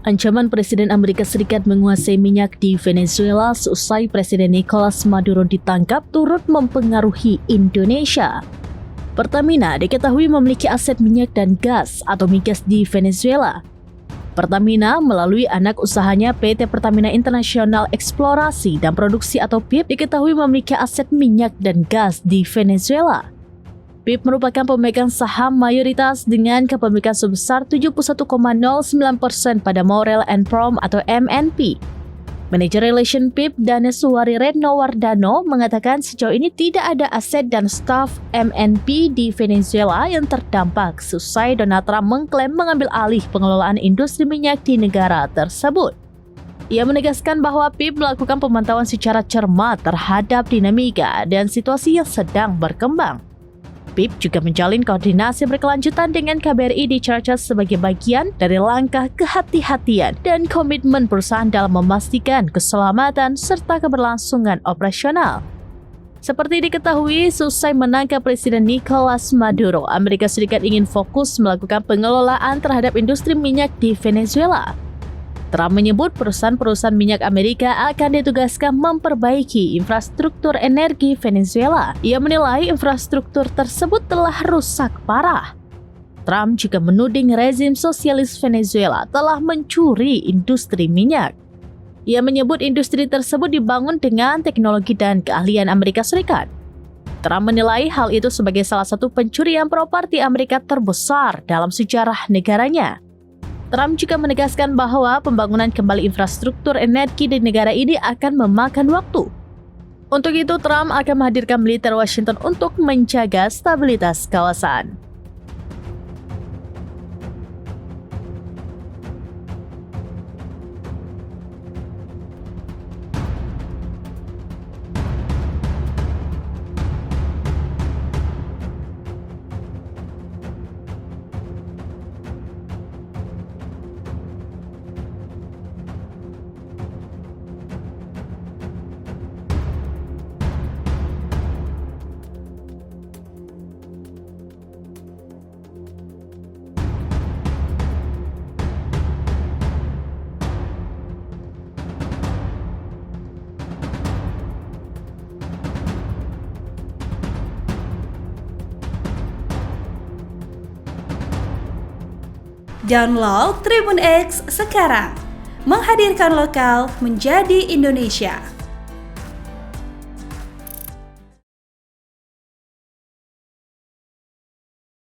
Ancaman Presiden Amerika Serikat menguasai minyak di Venezuela seusai Presiden Nicolas Maduro ditangkap turut mempengaruhi Indonesia. Pertamina diketahui memiliki aset minyak dan gas atau migas di Venezuela. Pertamina melalui anak usahanya PT Pertamina International Eksplorasi dan Produksi atau PIP diketahui memiliki aset minyak dan gas di Venezuela. PIP merupakan pemegang saham mayoritas dengan kepemilikan sebesar 71,09% pada Morel and Prom atau MNP. Manager Relation PIP Daneswari Retnowardano mengatakan sejauh ini tidak ada aset dan staf MNP di Venezuela yang terdampak seusai Donald Trump mengklaim mengambil alih pengelolaan industri minyak di negara tersebut. Ia menegaskan bahwa PIP melakukan pemantauan secara cermat terhadap dinamika dan situasi yang sedang berkembang. PIP juga menjalin koordinasi berkelanjutan dengan KBRI di Caracas sebagai bagian dari langkah kehati-hatian dan komitmen perusahaan dalam memastikan keselamatan serta keberlangsungan operasional. Seperti diketahui, seusai menangkap Presiden Nicolas Maduro, Amerika Serikat ingin fokus melakukan pengelolaan terhadap industri minyak di Venezuela. Trump menyebut perusahaan-perusahaan minyak Amerika akan ditugaskan memperbaiki infrastruktur energi Venezuela. Ia menilai infrastruktur tersebut telah rusak parah. Trump juga menuding rezim sosialis Venezuela telah mencuri industri minyak. Ia menyebut industri tersebut dibangun dengan teknologi dan keahlian Amerika Serikat. Trump menilai hal itu sebagai salah satu pencurian properti Amerika terbesar dalam sejarah negaranya. Trump juga menegaskan bahwa pembangunan kembali infrastruktur energi di negara ini akan memakan waktu. Untuk itu, Trump akan menghadirkan militer Washington untuk menjaga stabilitas kawasan. Download Tribun X sekarang, menghadirkan lokal menjadi Indonesia.